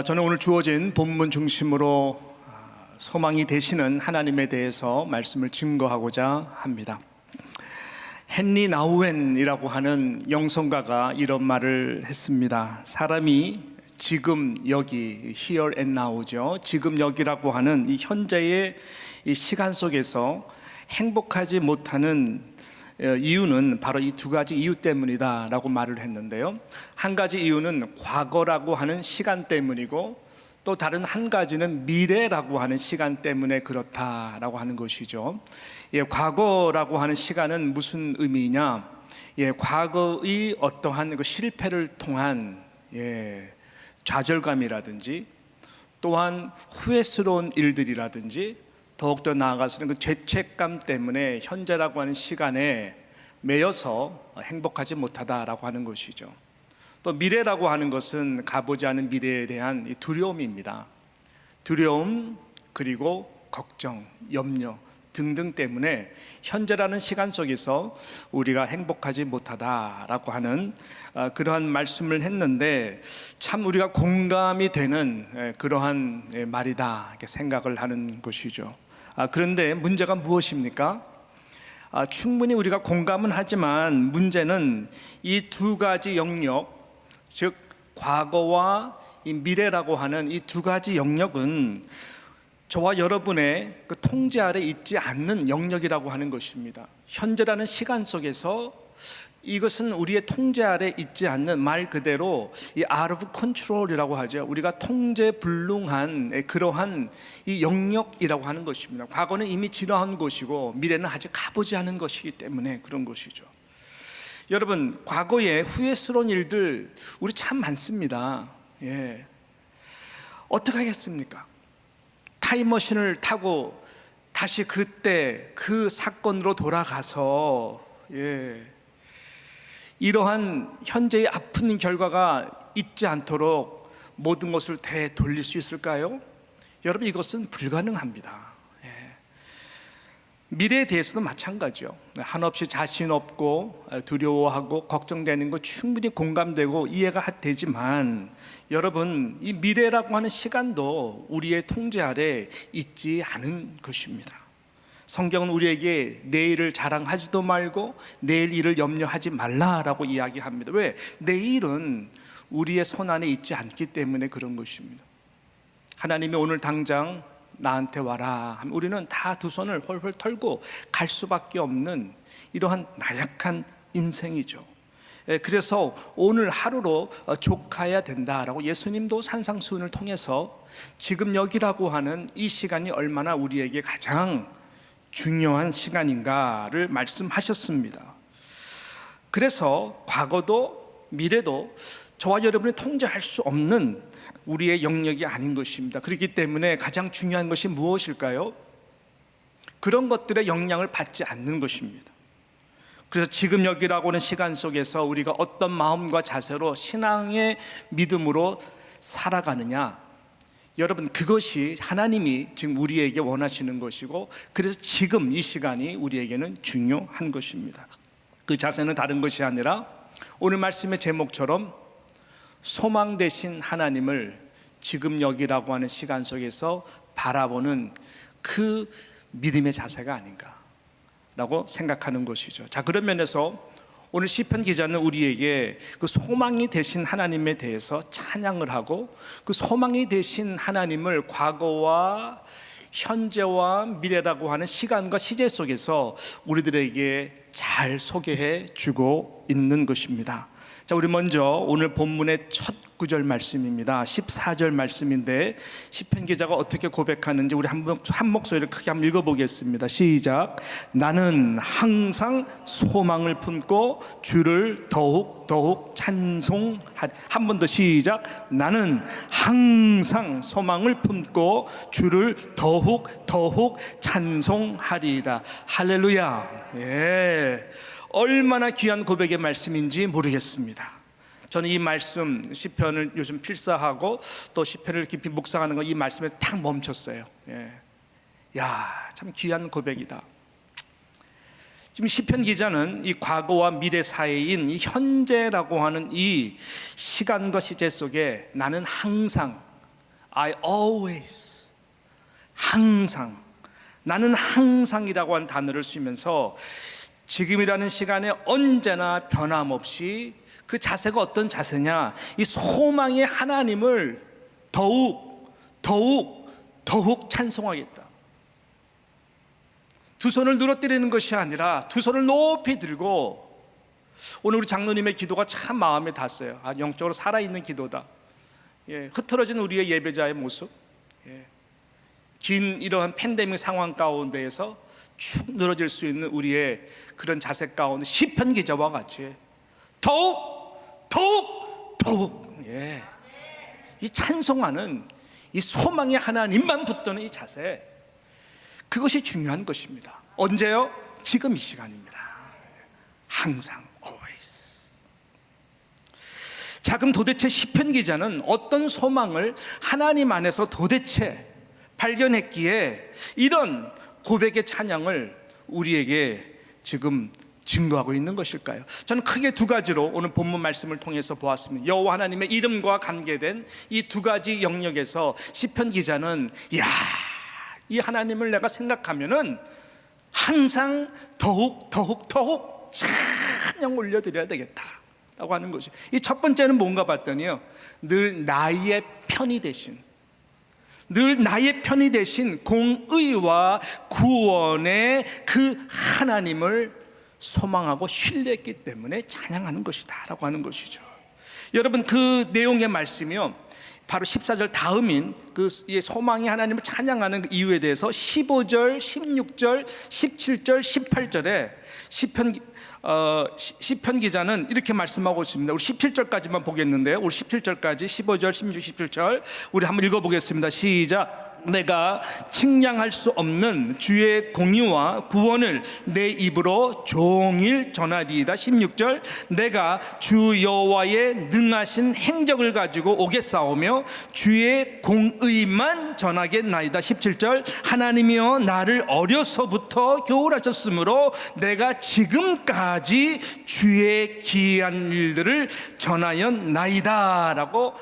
저는 오늘 주어진 본문 중심으로 소망이 되시는 하나님에 대해서 말씀을 증거하고자 합니다. 헨리 나우엔이라고 하는 영성가가 이런 말을 했습니다. 사람이 지금 여기, here and now죠. 지금 여기라고 하는 이 현재의 이 시간 속에서 행복하지 못하는 이유는 바로 이 두 가지 이유 때문이다 라고 말을 했는데요. 한 가지 이유는 과거라고 하는 시간 때문이고, 또 다른 한 가지는 미래라고 하는 시간 때문에 그렇다라고 하는 것이죠. 과거라고 하는 시간은 무슨 의미냐? 과거의 어떠한 그 실패를 통한 좌절감이라든지, 또한 후회스러운 일들이라든지, 더욱더 나아가서는 그 죄책감 때문에 현재라고 하는 시간에 매여서 행복하지 못하다라고 하는 것이죠. 또 미래라고 하는 것은 가보지 않은 미래에 대한 두려움입니다. 두려움, 그리고 걱정, 염려 등등 때문에 현재라는 시간 속에서 우리가 행복하지 못하다라고 하는 그러한 말씀을 했는데, 참 우리가 공감이 되는 그러한 말이다 이렇게 생각을 하는 것이죠. 그런데 문제가 무엇입니까? 충분히 우리가 공감은 하지만 문제는 이 두 가지 영역, 즉 과거와 이 미래라고 하는 이 두 가지 영역은 저와 여러분의 그 통제 아래 있지 않는 영역이라고 하는 것입니다. 현재라는 시간 속에서 이것은 우리의 통제 아래 있지 않는, 말 그대로 이 out of control이라고 하죠. 우리가 통제 불능한 그러한 이 영역이라고 하는 것입니다. 과거는 이미 지나간 것이고 미래는 아직 가보지 않은 것이기 때문에 그런 것이죠. 여러분, 과거에 후회스러운 일들 우리 참 많습니다. 어떻게 하겠습니까? 타임머신을 타고 다시 그때 그 사건으로 돌아가서 이러한 현재의 아픈 결과가 있지 않도록 모든 것을 되돌릴 수 있을까요? 여러분, 이것은 불가능합니다. 미래에 대해서도 마찬가지죠. 한없이 자신 없고 두려워하고 걱정되는 거 충분히 공감되고 이해가 되지만, 여러분, 이 미래라고 하는 시간도 우리의 통제 아래 있지 않은 것입니다. 성경은 우리에게 내일을 자랑하지도 말고 내일 일을 염려하지 말라라고 이야기합니다. 왜? 내일은 우리의 손 안에 있지 않기 때문에 그런 것입니다. 하나님이 오늘 당장 나한테 와라 하면 우리는 다 두 손을 헐헐 털고 갈 수밖에 없는 이러한 나약한 인생이죠. 그래서 오늘 하루로 족해야 된다라고 예수님도 산상수훈을 통해서 지금 여기라고 하는 이 시간이 얼마나 우리에게 가장 중요한 시간인가를 말씀하셨습니다. 그래서 과거도 미래도 저와 여러분이 통제할 수 없는 우리의 영역이 아닌 것입니다. 그렇기 때문에 가장 중요한 것이 무엇일까요? 그런 것들의 영향을 받지 않는 것입니다. 그래서 지금 여기라고 하는 시간 속에서 우리가 어떤 마음과 자세로 신앙의 믿음으로 살아가느냐, 여러분, 그것이 하나님이 지금 우리에게 원하시는 것이고, 그래서 지금 이 시간이 우리에게는 중요한 것입니다. 그 자세는 다른 것이 아니라 오늘 말씀의 제목처럼 소망 되신 하나님을 지금 여기라고 하는 시간 속에서 바라보는 그 믿음의 자세가 아닌가라고 생각하는 것이죠. 자, 그런 면에서 오늘 시편 기자는 우리에게 그 소망이 되신 하나님에 대해서 찬양을 하고, 그 소망이 되신 하나님을 과거와 현재와 미래라고 하는 시간과 시제 속에서 우리들에게 잘 소개해 주고 있는 것입니다. 자, 우리 먼저 오늘 본문의 첫 구절 말씀입니다. 14절 말씀인데 시편 기자가 어떻게 고백하는지 우리 한 목소리를 크게 한번 읽어보겠습니다. 시작. 나는 항상 소망을 품고 주를 더욱 찬송하리. 한 번 더 시작. 나는 항상 소망을 품고 주를 더욱 찬송하리이다. 할렐루야. 얼마나 귀한 고백의 말씀인지 모르겠습니다. 저는 이 말씀 시편을 요즘 필사하고 또 시편을 깊이 묵상하는 거, 이 말씀에 딱 멈췄어요. 야, 참 귀한 고백이다. 지금 시편 기자는 이 과거와 미래 사이인 이 현재라고 하는 이 시간과 시제 속에 나는 항상 I always, 항상, 나는 항상이라고 한 단어를 쓰면서 지금이라는 시간에 언제나 변함없이 그 자세가 어떤 자세냐, 이 소망의 하나님을 더욱 찬송하겠다. 두 손을 늘어뜨리는 것이 아니라 두 손을 높이 들고, 오늘 우리 장로님의 기도가 참 마음에 닿았어요. 영적으로 살아있는 기도다. 흐트러진 우리의 예배자의 모습, 긴 이러한 팬데믹 상황 가운데에서 축 늘어질 수 있는 우리의 그런 자세 가운데 시편 기자와 같이 더욱 이 찬송하는 이 소망의 하나님만 붙드는 이 자세, 그것이 중요한 것입니다. 언제요? 지금 이 시간입니다. 항상, always. 자, 그럼 도대체 시편 기자는 어떤 소망을 하나님 안에서 도대체 발견했기에 이런 고백의 찬양을 우리에게 지금 증거하고 있는 것일까요? 저는 크게 두 가지로 오늘 본문 말씀을 통해서 보았습니다. 여호와 하나님의 이름과 관계된 이 두 가지 영역에서 시편 기자는 이 하나님을 내가 생각하면은 항상 더욱 찬양 올려드려야 되겠다라고 하는 것이, 이 첫 번째는 뭔가 봤더니요, 늘 나의 편이 되신 공의와 구원의 그 하나님을 소망하고 신뢰했기 때문에 찬양하는 것이다 라고 하는 것이죠. 여러분, 그 내용의 말씀이요, 바로 14절 다음인 그 소망의 하나님을 찬양하는 그 이유에 대해서 15절, 16절, 17절, 18절에 시편 기자는 이렇게 말씀하고 있습니다. 우리 17절까지만 보겠는데요, 우리 17절까지 15절, 16, 17절 우리 한번 읽어보겠습니다. 시작. 내가 측량할 수 없는 주의 공의와 구원을 내 입으로 종일 전하리이다. 16절. 내가 주 여호와의 능하신 행적을 가지고 오겠사오며 주의 공의만 전하겠나이다. 17절. 하나님이여 나를 어려서부터 교훈하셨으므로 내가 지금까지 주의 기이한 일들을 전하였나이다 라고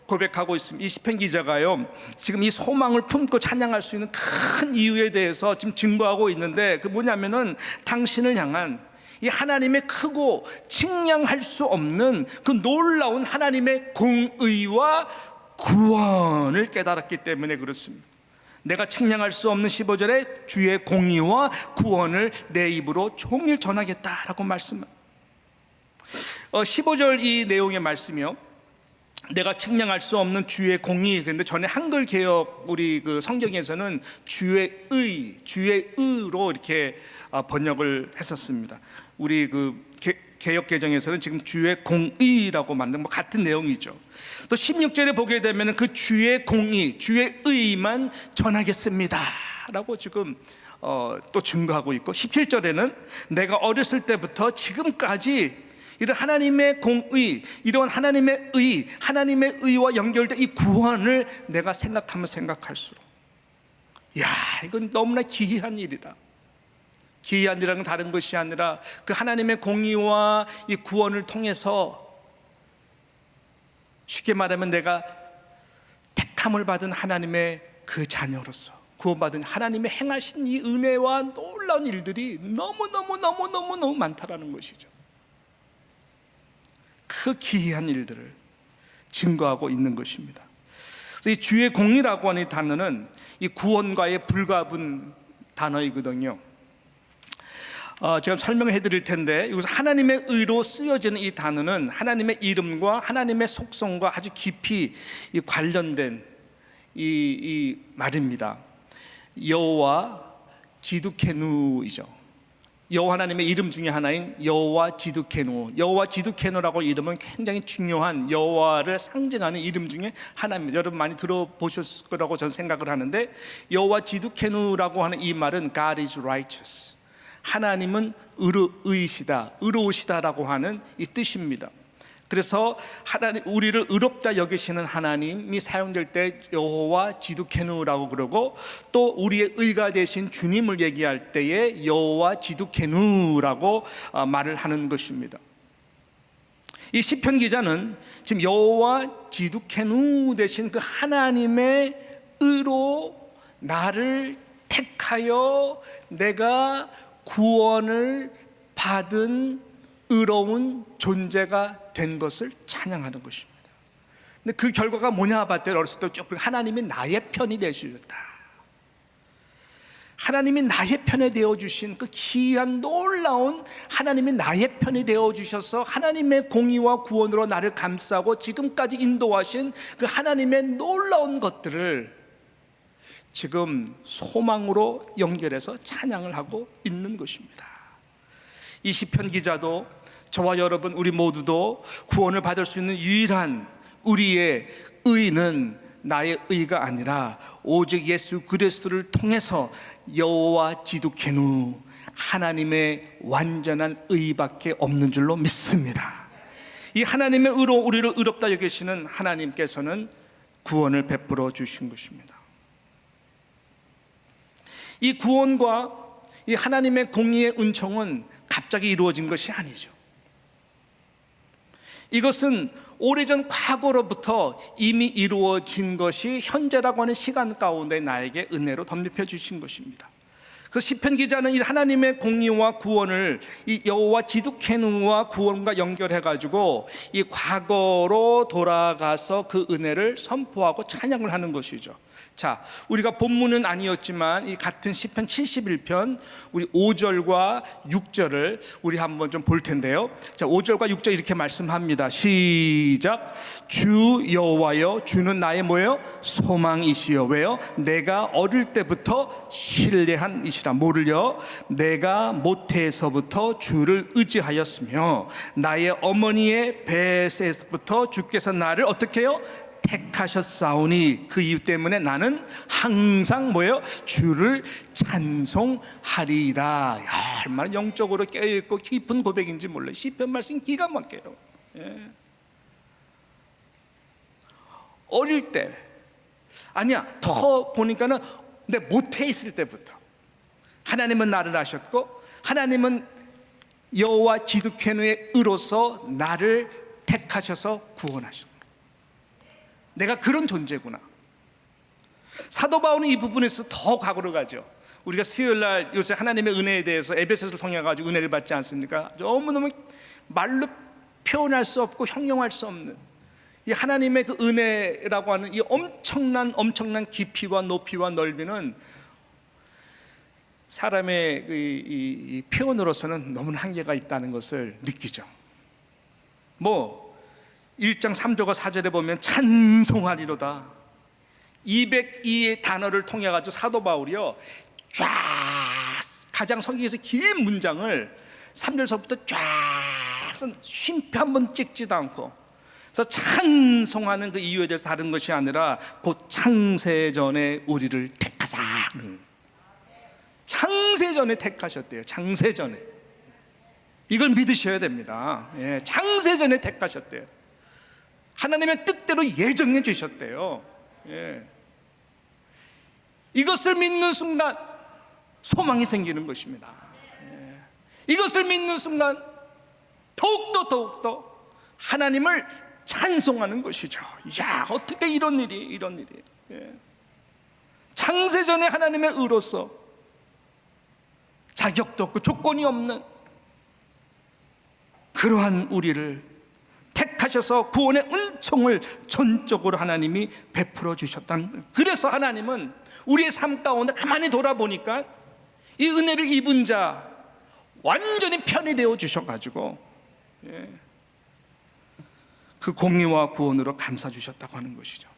고백하고 있습니다. 이 시편 기자가요, 지금 이 소망을 품고 찬양할 수 있는 큰 이유에 대해서 지금 증거하고 있는데, 그 뭐냐면은 당신을 향한 이 하나님의 크고 측량할 수 없는 그 놀라운 하나님의 공의와 구원을 깨달았기 때문에 그렇습니다. 내가 측량할 수 없는 15절에 주의 공의와 구원을 내 입으로 종일 전하겠다라고 말씀합니다. 15절 이 내용의 말씀이요, 내가 측량할 수 없는 주의 공의, 그런데 전에 한글 개혁 우리 그 성경에서는 주의 의로 이렇게 번역을 했었습니다. 우리 그 개혁 개정에서는 지금 주의 공의라고 만든 뭐 같은 내용이죠. 또 16절에 보게 되면 그 주의 공의, 주의 의만 전하겠습니다라고 지금 또 증거하고 있고, 17절에는 내가 어렸을 때부터 지금까지 이런 하나님의 공의, 이런 하나님의 의와 연결된 이 구원을 내가 생각하면 생각할수록, 이건 너무나 기이한 일이다. 기이한 일은 다른 것이 아니라 그 하나님의 공의와 이 구원을 통해서, 쉽게 말하면 내가 택함을 받은 하나님의 그 자녀로서 구원받은 하나님의 행하신 이 은혜와 놀라운 일들이 너무 많다라는 것이죠. 그 기이한 일들을 증거하고 있는 것입니다. 그래서 이 주의 공의라고 하는 이 단어는 이 구원과의 불가분 단어이거든요. 제가 설명해 드릴 텐데, 여기서 하나님의 의로 쓰여지는 이 단어는 하나님의 이름과 하나님의 속성과 아주 깊이 관련된 이 말입니다. 여호와 지두케누이죠. 여호와 하나님의 이름 중에 하나인 여호와 지두케누, 여호와 지두케누라고 이름은 굉장히 중요한 여호와를 상징하는 이름 중에 하나입니다. 여러분 많이 들어보셨을 거라고 저는 생각을 하는데, 여호와 지두케누라고 하는 이 말은 God is righteous, 하나님은 의로우시다라고 하는 이 뜻입니다. 그래서 하나님, 우리를 의롭다 여기시는 하나님이 사용될 때 여호와 지두케누라고 그러고, 또 우리의 의가 되신 주님을 얘기할 때에 여호와 지두케누라고 말을 하는 것입니다. 이 시편 기자는 지금 여호와 지두케누 대신 그 하나님의 의로 나를 택하여 내가 구원을 받은 의로운 존재가 된 것을 찬양하는 것입니다. 근데 그 결과가 뭐냐 봤더니 어렸을 때 쭉 하나님이 나의 편이 되주셨다. 하나님이 나의 편에 되어주신 그 귀한 놀라운 하나님이 나의 편이 되어주셔서 하나님의 공의와 구원으로 나를 감싸고 지금까지 인도하신 그 하나님의 놀라운 것들을 지금 소망으로 연결해서 찬양을 하고 있는 것입니다. 이 시편 기자도 저와 여러분 우리 모두도 구원을 받을 수 있는 유일한 우리의 의는 나의 의가 아니라 오직 예수 그리스도를 통해서 여호와 지두케누 하나님의 완전한 의밖에 없는 줄로 믿습니다. 이 하나님의 의로 우리를 의롭다 여기시는 하나님께서는 구원을 베풀어 주신 것입니다. 이 구원과 이 하나님의 공의의 은총은 갑자기 이루어진 것이 아니죠. 이것은 오래전 과거로부터 이미 이루어진 것이 현재라고 하는 시간 가운데 나에게 은혜로 덧입혀 주신 것입니다. 그 시편 기자는 이 하나님의 공의와 구원을 이 여호와 지두케누와 구원과 연결해 가지고 이 과거로 돌아가서 그 은혜를 선포하고 찬양을 하는 것이죠. 자, 우리가 본문은 아니었지만 이 같은 시편 71편 우리 5절과 6절을 우리 한번 좀 볼 텐데요. 자, 5절과 6절 이렇게 말씀합니다. 시작. 주 여호와여, 주는 나의 뭐예요? 소망이시여. 왜요? 내가 어릴 때부터 신뢰한 이시라. 뭐를요? 내가 모태에서부터 주를 의지하였으며 나의 어머니의 배에서부터 주께서 나를 어떻게 해요? 택하셨사오니 그 이유 때문에 나는 항상 뭐예요? 주를 찬송하리라. 얼마나 영적으로 깨어있고 깊은 고백인지 몰라요. 시편 말씀 기가 막혀요. 예. 어릴 때 아니야 더 보니까는 내 모태에 있을 때부터 하나님은 나를 아셨고 하나님은 여호와 지두케누의 의로서 나를 택하셔서 구원하셨고 내가 그런 존재구나. 사도 바울은 이 부분에서 더 과거로 가죠. 우리가 수요일날 요새 하나님의 은혜에 대해서 에베소서를 통해 가지고 은혜를 받지 않습니까? 너무너무 말로 표현할 수 없고 형용할 수 없는 이 하나님의 그 은혜라고 하는 이 엄청난 깊이와 높이와 넓이는 사람의 이 표현으로서는 너무나 한계가 있다는 것을 느끼죠. 1장 3절과 4절에 보면 찬송하리로다. 202의 단어를 통해 가지고 사도 바울이요 쫙 가장 성경에서 긴 문장을 3절서부터 쫙 쉼표 한번 찍지도 않고 그래서 찬송하는 그 이유에 대해서 다른 것이 아니라 곧 창세전에 우리를 택하사. 창세전에 택하셨대요. 창세전에. 이걸 믿으셔야 됩니다. 예, 창세전에 택하셨대요. 하나님의 뜻대로 예정해 주셨대요. 예. 이것을 믿는 순간 소망이 생기는 것입니다. 예. 이것을 믿는 순간 더욱더 하나님을 찬송하는 것이죠. 야, 어떻게 이런 일이. 예. 창세전에 하나님의 의로서 자격도 없고 조건이 없는 그러한 우리를 택하셔서 구원의 은총을 전적으로 하나님이 베풀어 주셨다는. 그래서 하나님은 우리의 삶 가운데 가만히 돌아보니까 이 은혜를 입은 자 완전히 편이 되어 주셔가지고 그 공의와 구원으로 감싸 주셨다고 하는 것이죠.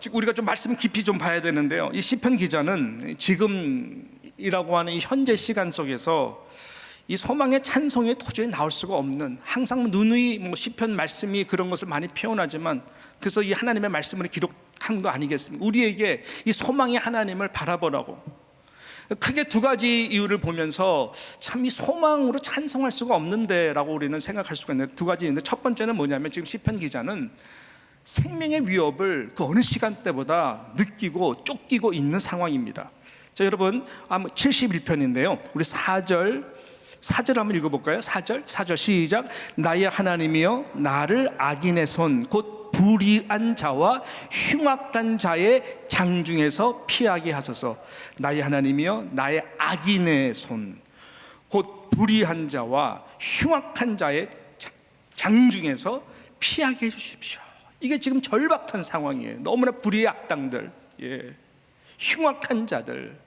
지금 우리가 좀 말씀 깊이 좀 봐야 되는데요. 이 시편 기자는 지금이라고 하는 이 현재 시간 속에서 이 소망의 찬송이 도저히 나올 수가 없는, 항상 누누이 시편 말씀이 그런 것을 많이 표현하지만, 그래서 이 하나님의 말씀을 기록한 거 아니겠습니까? 우리에게 이 소망의 하나님을 바라보라고. 크게 두 가지 이유를 보면서 참 이 소망으로 찬송할 수가 없는데 라고 우리는 생각할 수가 있는데, 두 가지 있는데, 첫 번째는 뭐냐면 지금 시편 기자는 생명의 위협을 그 어느 시간대보다 느끼고 쫓기고 있는 상황입니다. 자, 여러분 71편인데요 우리 4절 4절 한번 읽어볼까요? 4절 시작. 나의 하나님이여 나를 악인의 손 곧 불의한 자와 흉악한 자의 장중에서 피하게 하소서. 나의 하나님이여 나의 악인의 손 곧 불의한 자와 흉악한 자의 장중에서 피하게 해주십시오. 이게 지금 절박한 상황이에요. 너무나 불의의 악당들, 흉악한 자들,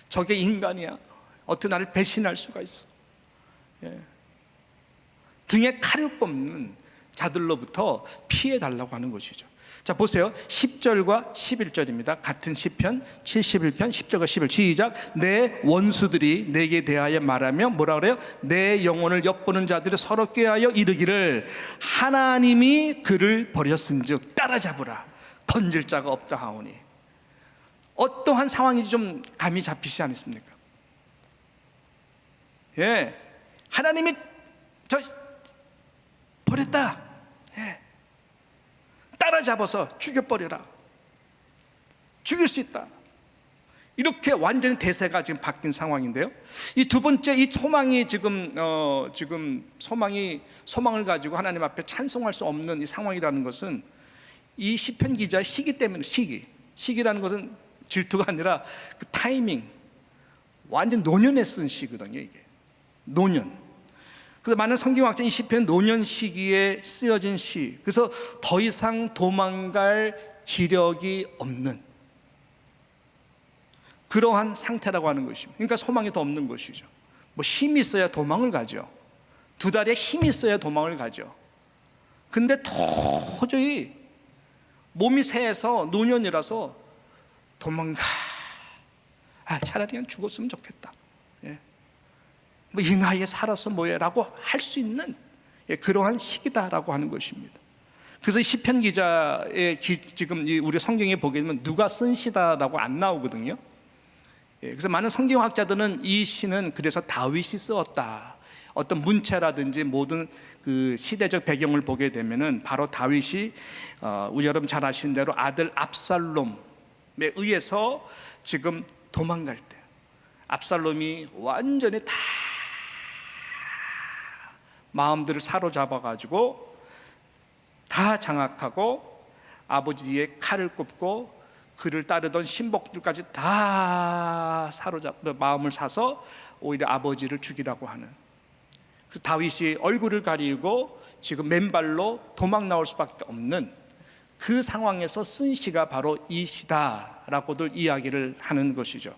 저게 인간이야. 어떻게 나를 배신할 수가 있어. 등에 칼을 꼽는 자들로부터 피해달라고 하는 것이죠. 자, 보세요. 10절과 11절입니다. 같은 시편 71편 10절과 11절 시작. 내 원수들이 내게 대하여 말하며 뭐라 그래요? 내 영혼을 엿보는 자들이 서로 꾀하여 이르기를 하나님이 그를 버렸은즉 따라잡으라 건질 자가 없다 하오니. 어떠한 상황인지 좀 감이 잡히지 않습니까? 하나님이 저 버렸다. 따라잡아서 죽여버려라. 죽일 수 있다. 이렇게 완전히 대세가 지금 바뀐 상황인데요. 이 두 번째, 이 소망이 지금 소망을 가지고 하나님 앞에 찬송할 수 없는 이 상황이라는 것은 이 시편 기자의 시기 때문에. 시기라는 것은 질투가 아니라 그 타이밍, 완전 노년에 쓴 시거든요. 이게 노년. 그래서 많은 성경학자 이 시편 노년 시기에 쓰여진 시. 그래서 더 이상 도망갈 기력이 없는 그러한 상태라고 하는 것입니다. 그러니까 소망이 더 없는 것이죠. 뭐 힘이 있어야 도망을 가죠. 두 다리에 힘이 있어야 도망을 가죠. 근데 도저히 몸이 새해서 노년이라서 도망가. 차라리 그냥 죽었으면 좋겠다. 뭐 이 나이에 살아서 뭐야 라고 할 수 있는 그러한 시기다라고 하는 것입니다. 그래서 시편 기자의 지금 우리 성경에 보게 되면 누가 쓴 시다라고 안 나오거든요. 그래서 많은 성경학자들은 이 시는 그래서 다윗이 쓰었다. 어떤 문체라든지 모든 그 시대적 배경을 보게 되면은 바로 다윗이 우리 여러분 잘 아시는 대로 아들 압살롬에 의해서 지금 도망갈 때 압살롬이 완전히 다 마음들을 사로잡아가지고 다 장악하고 아버지의 칼을 꼽고 그를 따르던 신복들까지 다 마음을 사서 오히려 아버지를 죽이라고 하는, 그 다윗이 얼굴을 가리고 지금 맨발로 도망 나올 수밖에 없는 그 상황에서 쓴 시가 바로 이 시다라고들 이야기를 하는 것이죠.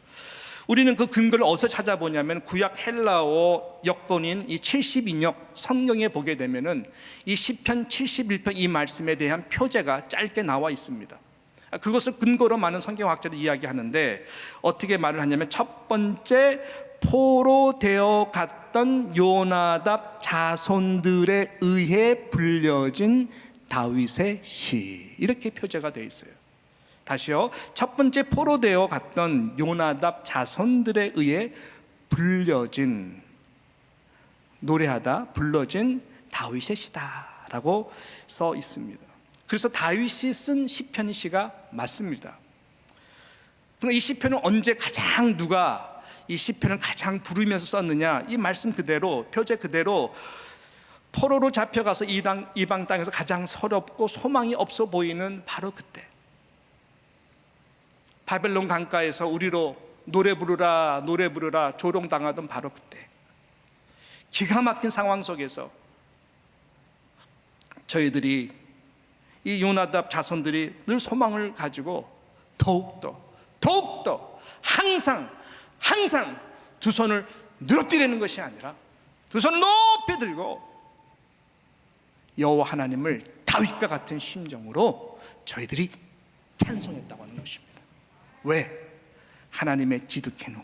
우리는 그 근거를 어디서 찾아보냐면 구약 헬라어 역본인 이 72역 성경에 보게 되면은 이 시편 71편 이 말씀에 대한 표제가 짧게 나와 있습니다. 그것을 근거로 많은 성경학자들이 이야기하는데 어떻게 말을 하냐면 첫 번째, 포로 되어 갔던 요나답 자손들에 의해 불려진 다윗의 시, 이렇게 표제가 되어 있어요. 다시요. 첫 번째, 포로되어 갔던 요나답 자손들에 의해 불려진, 노래하다 불러진 다윗의 시다라고 써 있습니다. 그래서 다윗이 쓴 시편 시가 맞습니다. 그럼 이 시편은 언제 누가 이 시편을 가장 부르면서 썼느냐? 이 말씀 그대로, 표제 그대로 포로로 잡혀가서 이방 땅에서 가장 서럽고 소망이 없어 보이는 바로 그때, 바벨론 강가에서 우리로 노래 부르라 조롱당하던 바로 그때, 기가 막힌 상황 속에서 저희들이, 이 요나답 자손들이 늘 소망을 가지고 더욱더 항상 두 손을 늘어뜨리는 것이 아니라 두 손을 높이 들고 여호와 하나님을 다윗과 같은 심정으로 저희들이 찬송했다고 하는 것입니다. 왜? 하나님의 지득해노,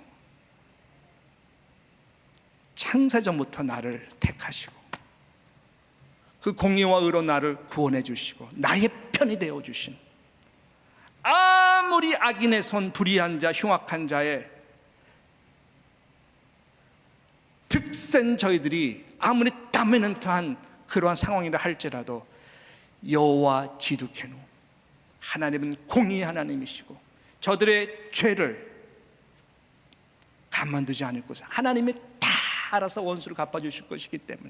창세전부터 나를 택하시고 그 공의와 의로 나를 구원해 주시고 나의 편이 되어 주신, 아무리 악인의 손, 불의한 자, 흉악한 자의 득센 저희들이 아무리 다메넌트한 그러한 상황이라 할지라도 여호와 지득해노, 하나님은 공의의 하나님이시고 저들의 죄를 가만두지 않을 것을 하나님이 다 알아서 원수를 갚아주실 것이기 때문에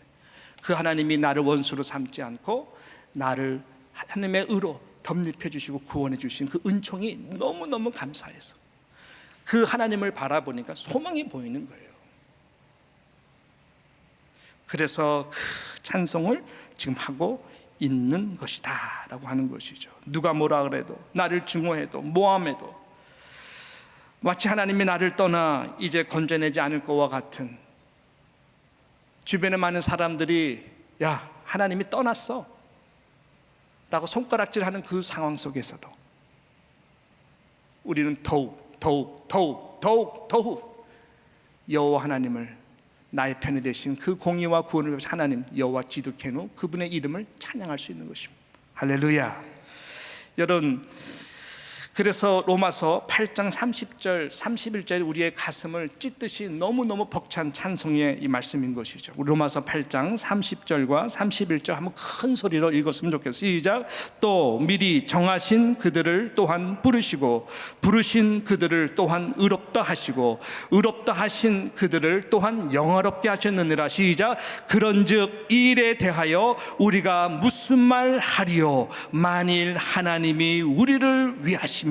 그 하나님이 나를 원수로 삼지 않고 나를 하나님의 의로 덧입혀 주시고 구원해 주신 그 은총이 너무너무 감사해서 그 하나님을 바라보니까 소망이 보이는 거예요. 그래서 그 찬송을 지금 하고 있는 것이다 라고 하는 것이죠. 누가 뭐라 그래도, 나를 증오해도 모함해도 마치 하나님이 나를 떠나 이제 건져내지 않을 것과 같은, 주변에 많은 사람들이 야 하나님이 떠났어 라고 손가락질하는 그 상황 속에서도 우리는 더욱 여호와 하나님을, 나의 편이 되신 그 공의와 구원을 베푸신 하나님 여호와 지드케노, 그분의 이름을 찬양할 수 있는 것입니다. 할렐루야. 여러분, 그래서 로마서 8장 30절 31절 우리의 가슴을 찢듯이 너무너무 벅찬 찬송의 이 말씀인 것이죠. 로마서 8장 30절과 31절 한번 큰 소리로 읽었으면 좋겠어요. 시작. 또 미리 정하신 그들을 또한 부르시고 부르신 그들을 또한 의롭다 하시고 의롭다 하신 그들을 또한 영화롭게 하셨느니라. 시작. 그런즉 이 일에 대하여 우리가 무슨 말 하리요? 만일 하나님이 우리를 위하시면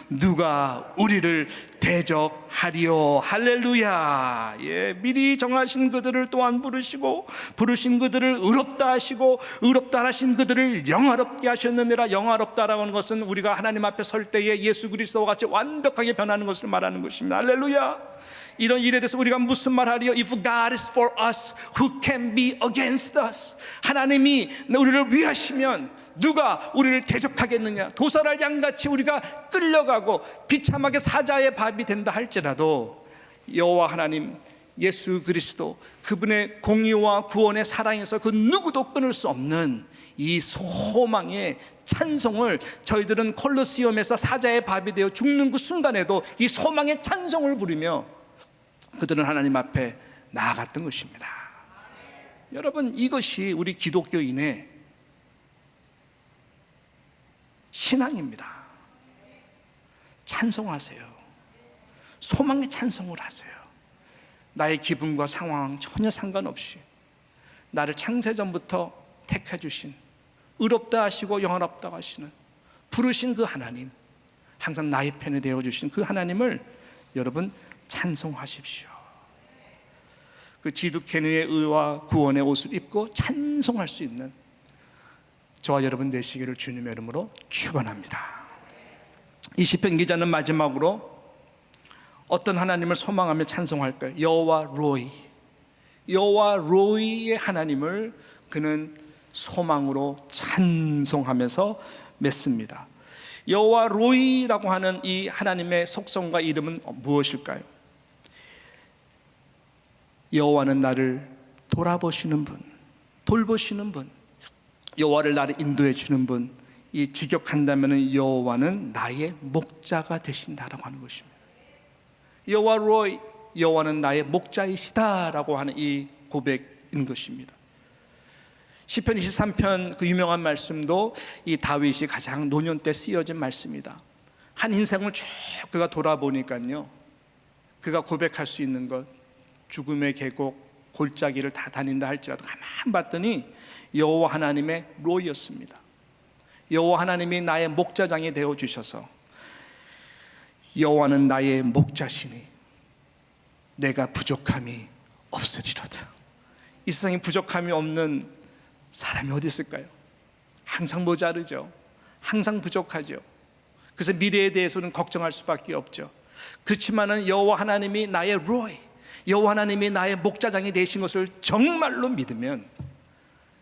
누가 우리를 대적하리요? 할렐루야. 예, 미리 정하신 그들을 또한 부르시고 부르신 그들을 의롭다 하시고 의롭다 하신 그들을 영화롭게 하셨느니라. 영화롭다라고 하는 것은 우리가 하나님 앞에 설 때에 예수 그리스도와 같이 완벽하게 변하는 것을 말하는 것입니다. 할렐루야. 이런 일에 대해서 우리가 무슨 말하리요? If God is for us, who can be against us? 하나님이 우리를 위하시면 누가 우리를 대적하겠느냐? 도살할 양같이 우리가 끌려가고 비참하게 사자의 밥이 된다 할지라도 여호와 하나님 예수 그리스도, 그분의 공의와 구원의 사랑에서 그 누구도 끊을 수 없는 이 소망의 찬송을 저희들은 콜로시움에서 사자의 밥이 되어 죽는 그 순간에도 이 소망의 찬송을 부르며 그들은 하나님 앞에 나아갔던 것입니다. 여러분, 이것이 우리 기독교인의 신앙입니다. 찬송하세요. 소망의 찬송을 하세요. 나의 기분과 상황 전혀 상관없이 나를 창세전부터 택해 주신, 의롭다 하시고 영화롭다 하시는, 부르신 그 하나님, 항상 나의 편이 되어 주신 그 하나님을 여러분 찬송하십시오. 그 지드케누의 의와 구원의 옷을 입고 찬송할 수 있는 저와 여러분 되시기를 주님의 이름으로 축원합니다. 이 시편 기자는 마지막으로 어떤 하나님을 소망하며 찬송할까요? 여호와 로이, 여호와 로이의 하나님을 그는 소망으로 찬송하면서 맺습니다. 여호와 로이라고 하는 이 하나님의 속성과 이름은 무엇일까요? 여호와는 나를 돌아보시는 분, 돌보시는 분, 여호와를 나를 인도해 주는 분. 이 직역한다면 여호와는 나의 목자가 되신다라고 하는 것입니다. 여호와 로이, 여호와는 나의 목자이시다라고 하는 이 고백인 것입니다. 시편 23편 그 유명한 말씀도 이 다윗이 가장 노년 때 쓰여진 말씀이다. 한 인생을 쭉 그가 돌아보니까요, 그가 고백할 수 있는 것, 죽음의 계곡 골짜기를 다 다닌다 할지라도 가만 봤더니 여호와 하나님의 로이였습니다. 여호와 하나님이 나의 목자장이 되어 주셔서 여호와는 나의 목자시니 내가 부족함이 없으리로다. 이 세상에 부족함이 없는 사람이 어디 있을까요? 항상 모자르죠. 항상 부족하죠. 그래서 미래에 대해서는 걱정할 수밖에 없죠. 그렇지만은 여호와 하나님이 나의 로이, 여호와 하나님이 나의 목자장이 되신 것을 정말로 믿으면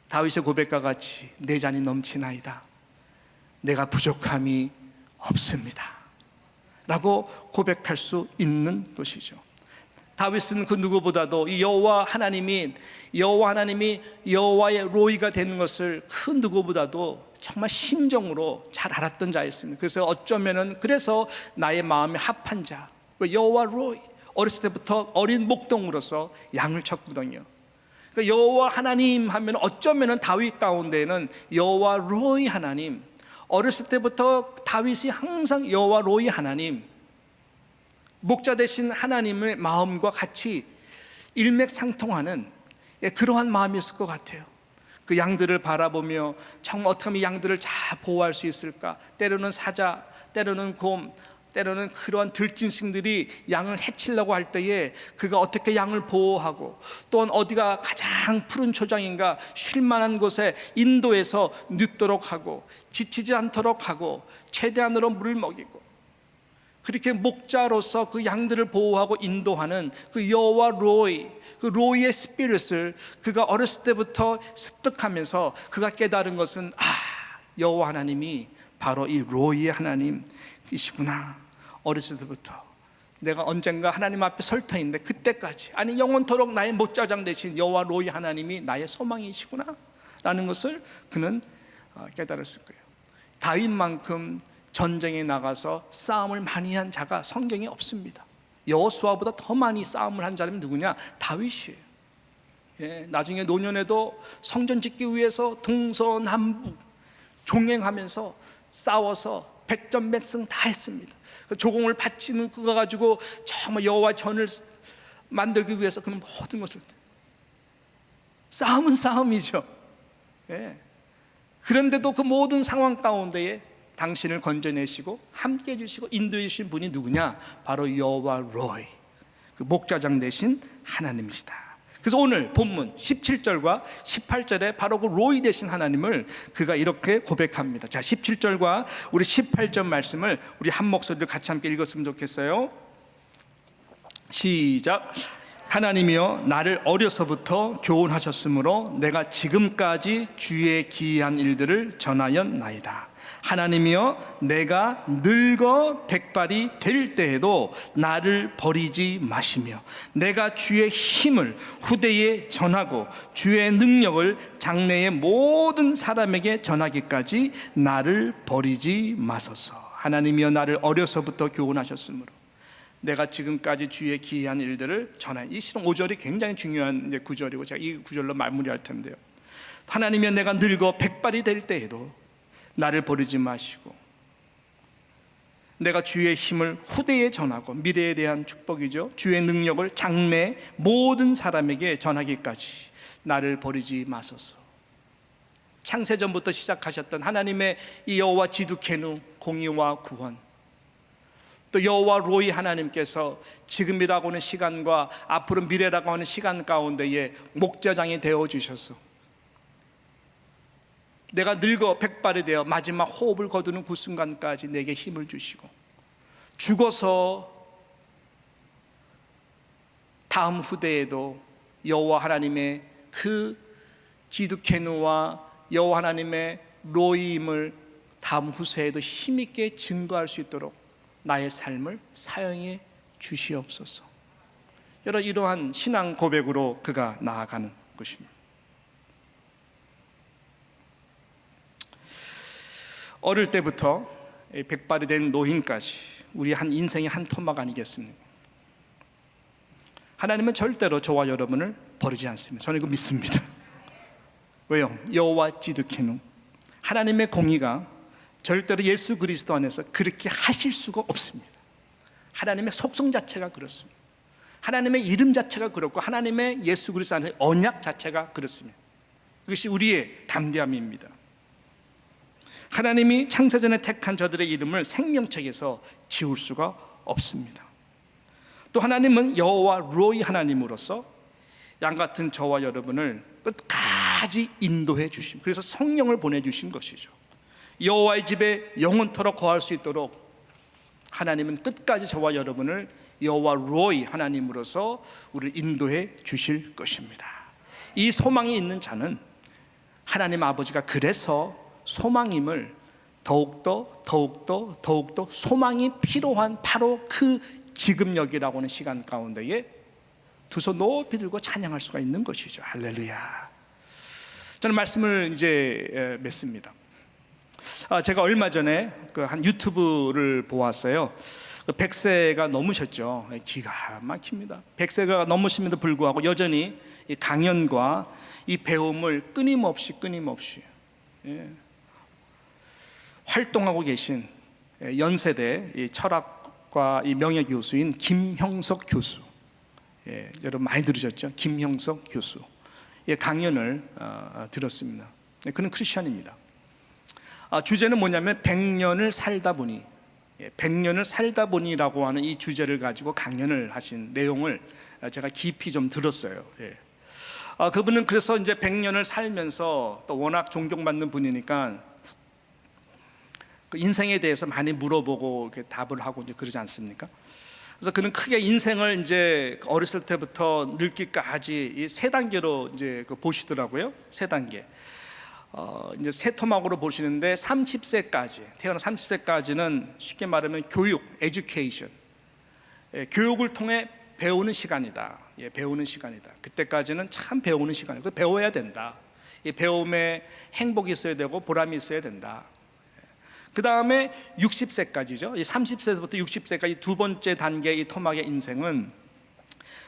다윗의 고백과 같이 내 잔이 넘치나이다, 내가 부족함이 없습니다 라고 고백할 수 있는 것이죠. 다윗은 그 누구보다도 이 여호와 하나님이 여호와의 로이가 되는 것을 그 누구보다도 정말 심정으로 잘 알았던 자였습니다. 그래서 어쩌면은 그래서 나의 마음에 합한 자, 여호와 로이, 어렸을 때부터 어린 목동으로서 양을 쳤거든요. 그러니까 여호와 하나님 하면 어쩌면은 다윗 가운데는 여호와 로이 하나님, 어렸을 때부터 다윗이 항상 여호와 로이 하나님, 목자 되신 하나님의 마음과 같이 일맥상통하는 그러한 마음이었을 것 같아요. 그 양들을 바라보며 정말 어떻게 하면 양들을 잘 보호할 수 있을까? 때로는 사자, 때로는 곰, 때로는 그러한 들짐승들이 양을 해치려고 할 때에 그가 어떻게 양을 보호하고, 또한 어디가 가장 푸른 초장인가 쉴 만한 곳에 인도해서 눕도록 하고, 지치지 않도록 하고, 최대한으로 물을 먹이고, 그렇게 목자로서 그 양들을 보호하고 인도하는 그 여호와 로이, 그 로이의 스피릿을 그가 어렸을 때부터 습득하면서 그가 깨달은 것은, 여호와 하나님이 바로 이 로이의 하나님이시구나. 어렸을 때부터 내가 언젠가 하나님 앞에 설 터인데 그때까지, 아니 영원토록 나의 목자장 되신 여호와 로이 하나님이 나의 소망이시구나 라는 것을 그는 깨달았을 거예요. 다윗만큼 전쟁에 나가서 싸움을 많이 한 자가 성경에 없습니다. 여호수아보다 더 많이 싸움을 한 사람이 누구냐? 다윗이에요. 나중에 노년에도 성전 짓기 위해서 동서남북 종행하면서 싸워서 백전백승 다 했습니다. 조공을 바치는 그거 가지고 정말 여호와 전을 만들기 위해서 그는 모든 것을, 싸움은 싸움이죠. 그런데도 그 모든 상황 가운데에 당신을 건져내시고 함께 해주시고 인도해 주신 분이 누구냐? 바로 여호와 로이, 그 목자장 되신 하나님이시다. 그래서 오늘 본문 17절과 18절에 바로 그 로이 되신 하나님을 그가 이렇게 고백합니다. 자, 17절과 우리 18절 말씀을 우리 한 목소리로 같이 함께 읽었으면 좋겠어요. 시작. 하나님이여 나를 어려서부터 교훈하셨으므로 내가 지금까지 주의 기이한 일들을 전하였나이다. 하나님이여 내가 늙어 백발이 될 때에도 나를 버리지 마시며 내가 주의 힘을 후대에 전하고 주의 능력을 장래의 모든 사람에게 전하기까지 나를 버리지 마소서. 하나님이여 나를 어려서부터 교훈하셨으므로 내가 지금까지 주의 기이한 일들을 전하여. 이 실은 5절이 굉장히 중요한 구절이고 제가 이 구절로 마무리할 텐데요. 하나님이여 내가 늙어 백발이 될 때에도 나를 버리지 마시고 내가 주의 힘을 후대에 전하고, 미래에 대한 축복이죠. 주의 능력을 장래 모든 사람에게 전하기까지 나를 버리지 마소서. 창세전부터 시작하셨던 하나님의 이 여호와 지두케누 공의와 구원, 또 여호와 로이 하나님께서 지금이라고 하는 시간과 앞으로 미래라고 하는 시간 가운데에 목자장이 되어주셔서 내가 늙어 백발이 되어 마지막 호흡을 거두는 그 순간까지 내게 힘을 주시고, 죽어서 다음 후대에도 여호와 하나님의 그 지두케누와 여호와 하나님의 로이임을 다음 후세에도 힘있게 증거할 수 있도록 나의 삶을 사용해 주시옵소서. 여러분, 이러한 신앙 고백으로 그가 나아가는 것입니다. 어릴 때부터 백발이 된 노인까지 우리 한 인생의 한 토막 아니겠습니까? 하나님은 절대로 저와 여러분을 버리지 않습니다. 저는 이거 믿습니다. 왜요? 여호와 지두케누, 하나님의 공의가 절대로 예수 그리스도 안에서 그렇게 하실 수가 없습니다. 하나님의 속성 자체가 그렇습니다. 하나님의 이름 자체가 그렇고 하나님의 예수 그리스도 안에서 언약 자체가 그렇습니다. 그것이 우리의 담대함입니다. 하나님이 창세전에 택한 저들의 이름을 생명책에서 지울 수가 없습니다. 또 하나님은 여호와 로이 하나님으로서 양같은 저와 여러분을 끝까지 인도해 주심, 그래서 성령을 보내주신 것이죠. 여호와의 집에 영원토록 거할 수 있도록 하나님은 끝까지 저와 여러분을 여호와 로이 하나님으로서 우리를 인도해 주실 것입니다. 이 소망이 있는 자는 하나님 아버지가 그래서 소망임을 더욱더 소망이 필요한 바로 그 지금 여기라고 하는 시간 가운데에 두 손 높이 들고 찬양할 수가 있는 것이죠. 할렐루야. 저는 말씀을 이제 맺습니다. 제가 얼마 전에 한 유튜브를 보았어요. 100세가 넘으셨죠. 기가 막힙니다. 100세가 넘으심에도 불구하고 여전히 이 강연과 이 배움을 끊임없이 활동하고 계신 연세대 이 철학과 이 명예교수인 김형석 교수, 여러분 많이 들으셨죠? 김형석 교수 강연을 들었습니다. 그는 크리스천입니다. 주제는 뭐냐면 100년을 살다 보니, 100년을 살다 보니라고 하는 이 주제를 가지고 강연을 하신 내용을 제가 깊이 좀 들었어요. 그분은 그래서 이제 100년을 살면서 또 워낙 존경받는 분이니까 그 인생에 대해서 많이 물어보고 이렇게 답을 하고 이제 그러지 않습니까? 그래서 그는 크게 인생을 이제 어렸을 때부터 늙기까지 이 세 단계로 이제 보시더라고요. 세 단계. 이제 세 토막으로 보시는데 30세까지, 태어나 30세까지는 쉽게 말하면 교육, education, 교육을 통해 배우는 시간이다. 배우는 시간이다. 그때까지는 참 배우는 시간이고 배워야 된다. 이 배움에 행복이 있어야 되고 보람이 있어야 된다. 그 다음에 60세까지죠. 이 30세부터 60세까지 두 번째 단계 이 토막의 인생은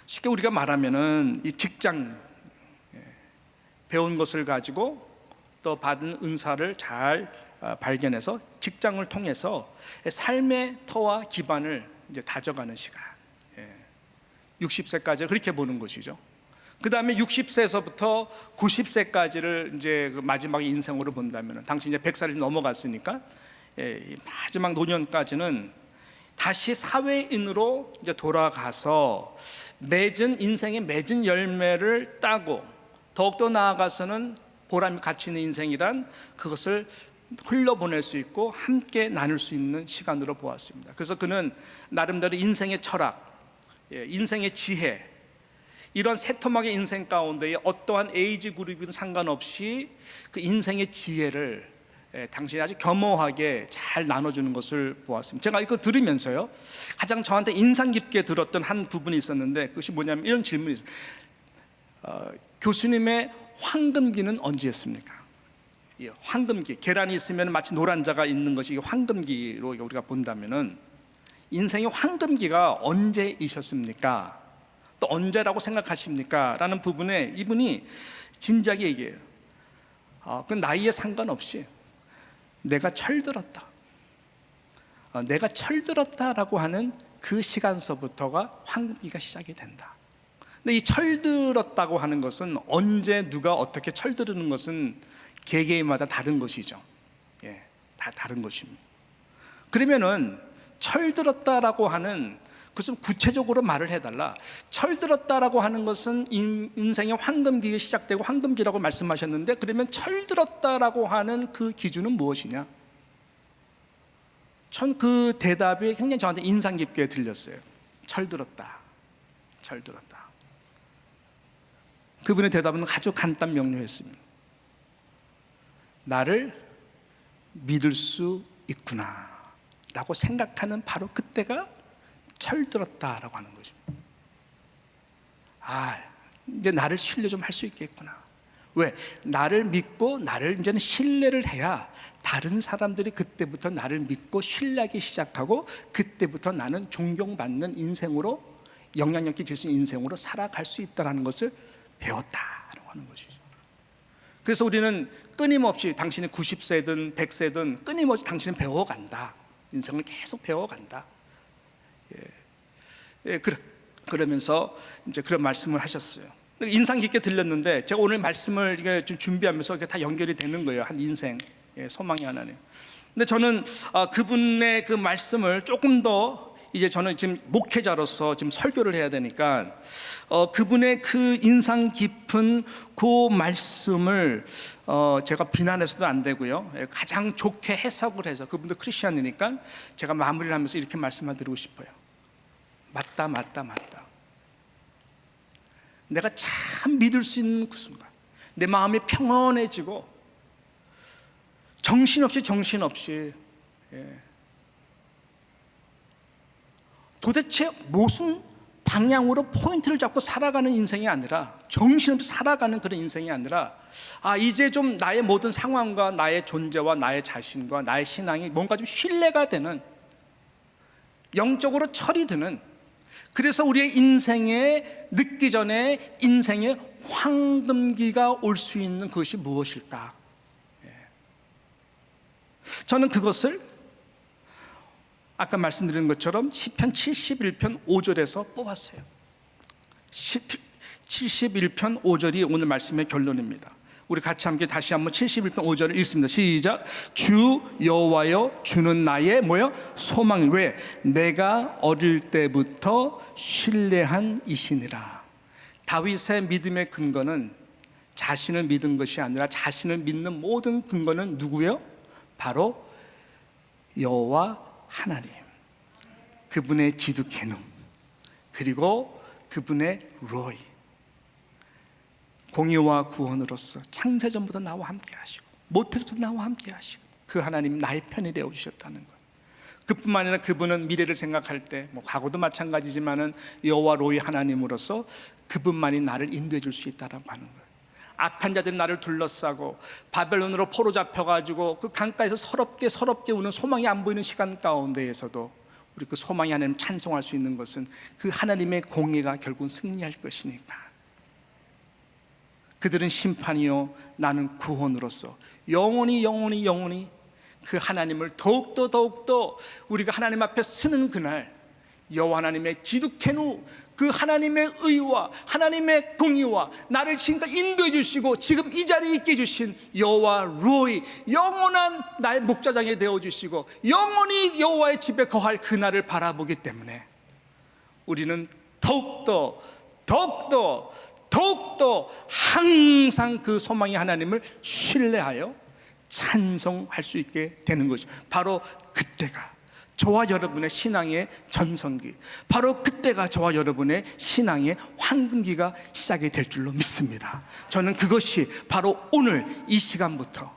쉽게 우리가 말하면은 이 직장, 배운 것을 가지고 또 받은 은사를 잘 발견해서 직장을 통해서 삶의 터와 기반을 이제 다져가는 시간. 60세까지 그렇게 보는 것이죠. 그 다음에 60세에서부터 90세까지를 이제 그 마지막 인생으로 본다면, 당시 이제 100살이 넘어갔으니까 마지막 노년까지는 다시 사회인으로 이제 돌아가서 인생의 맺은 열매를 따고 더욱더 나아가서는 보람이 가치 있는 인생이란 그것을 흘려보낼 수 있고 함께 나눌 수 있는 시간으로 보았습니다. 그래서 그는 나름대로 인생의 철학, 인생의 지혜, 이런 세 토막의 인생 가운데에 어떠한 에이지 그룹이든 상관없이 그 인생의 지혜를 당신이 아주 겸허하게 잘 나눠주는 것을 보았습니다. 제가 이거 들으면서요, 가장 저한테 인상 깊게 들었던 한 부분이 있었는데, 그것이 뭐냐면 이런 질문이 있어요. 교수님의 황금기는 언제였습니까? 황금기, 계란이 있으면 마치 노란자가 있는 것이 황금기로 우리가 본다면은 인생의 황금기가 언제이셨습니까? 또 언제라고 생각하십니까? 라는 부분에 이분이 진지하게 얘기해요. 그 나이에 상관없이 내가 철들었다, 내가 철들었다라고 하는 그 시간서부터가 황금기가 시작이 된다. 근데 이 철들었다고 하는 것은 언제 누가 어떻게 철들는 것은 개개인마다 다른 것이죠. 다 다른 것입니다. 그러면은 철들었다라고 하는 그것은 구체적으로 말을 해달라. 철들었다라고 하는 것은 인생의 황금기가 시작되고 황금기라고 말씀하셨는데, 그러면 철들었다라고 하는 그 기준은 무엇이냐? 전 그 대답이 굉장히 저한테 인상 깊게 들렸어요. 철들었다. 그분의 대답은 아주 간단 명료했습니다. 나를 믿을 수 있구나 라고 생각하는 바로 그때가 철들었다라고 하는 거죠. 이제 나를 신뢰 좀 할 수 있겠구나. 왜? 나를 믿고 나를 이제는 신뢰를 해야 다른 사람들이 그때부터 나를 믿고 신뢰하기 시작하고, 그때부터 나는 존경받는 인생으로, 영향력 끼칠 수 있는 인생으로 살아갈 수 있다는 것을 배웠다라고 하는 것이죠. 그래서 우리는 끊임없이, 당신이 90세든 100세든 끊임없이 당신은 배워간다. 인생을 계속 배워간다. 그러면서 이제 그런 말씀을 하셨어요. 인상 깊게 들렸는데, 제가 오늘 말씀을 이게 좀 준비하면서 이게 다 연결이 되는 거예요. 한 인생, 소망이 하나네요. 근데 저는 그분의 그 말씀을 조금 더, 이제 저는 지금 목회자로서 지금 설교를 해야 되니까 그분의 그 인상 깊은 그 말씀을 제가 비난해서도 안 되고요, 가장 좋게 해석을 해서, 그분도 크리스천이니까 제가 마무리를 하면서 이렇게 말씀을 드리고 싶어요. 맞다. 내가 참 믿을 수 있는 그 순간, 내 마음이 평온해지고 정신없이 도대체 무슨 방향으로 포인트를 잡고 살아가는 인생이 아니라, 정신없이 살아가는 그런 인생이 아니라, 이제 좀 나의 모든 상황과 나의 존재와 나의 자신과 나의 신앙이 뭔가 좀 신뢰가 되는, 영적으로 철이 드는, 그래서 우리의 인생에 늦기 전에 인생의 황금기가 올 수 있는 그것이 무엇일까? 저는 그것을 아까 말씀드린 것처럼 시편 71편 5절에서 뽑았어요. 71편 5절이 오늘 말씀의 결론입니다. 우리 같이 함께 다시 한번 71편 5절을 읽습니다. 시작. 주 여호와여, 주는 나의 뭐요? 소망. 왜? 내가 어릴 때부터 신뢰한 이시니라. 다윗의 믿음의 근거는 자신을 믿은 것이 아니라 자신을 믿는 모든 근거는 누구요? 바로 여호와 하나님, 그분의 지두케눔, 그리고 그분의 로이, 공의와 구원으로서 창세전부터 나와 함께 하시고 모태부터 나와 함께 하시고 그 하나님 나의 편이 되어 주셨다는 것. 그뿐만 아니라 그분은 미래를 생각할 때 과거도 마찬가지지만은 여호와 로이 하나님으로서 그분만이 나를 인도해 줄 수 있다라고 하는 거예요. 악한 자들이 나를 둘러싸고 바벨론으로 포로 잡혀가지고 그 강가에서 서럽게 우는 소망이 안 보이는 시간 가운데에서도 우리 그 소망이 하나님 찬송할 수 있는 것은 그 하나님의 공의가 결국은 승리할 것이니까. 그들은 심판이요 나는 구원으로서 영원히 그 하나님을 더욱더 우리가 하나님 앞에 서는 그날 여호와 하나님의 지두케누, 그 하나님의 의와 하나님의 공의와 나를 지금까지 인도해 주시고 지금 이 자리에 있게 해주신 여호와 로이, 영원한 나의 목자장이 되어 주시고 영원히 여호와의 집에 거할 그날을 바라보기 때문에 우리는 더욱더 항상 그 소망의 하나님을 신뢰하여 찬송할 수 있게 되는 거죠. 바로 그때가 저와 여러분의 신앙의 전성기, 바로 그때가 저와 여러분의 신앙의 황금기가 시작이 될 줄로 믿습니다. 저는 그것이 바로 오늘 이 시간부터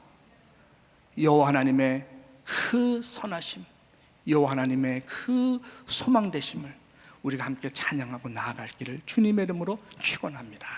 여호와 하나님의 그 선하심, 여호와 하나님의 그 소망되심을 우리가 함께 찬양하고 나아갈 길을 주님의 이름으로 축원합니다.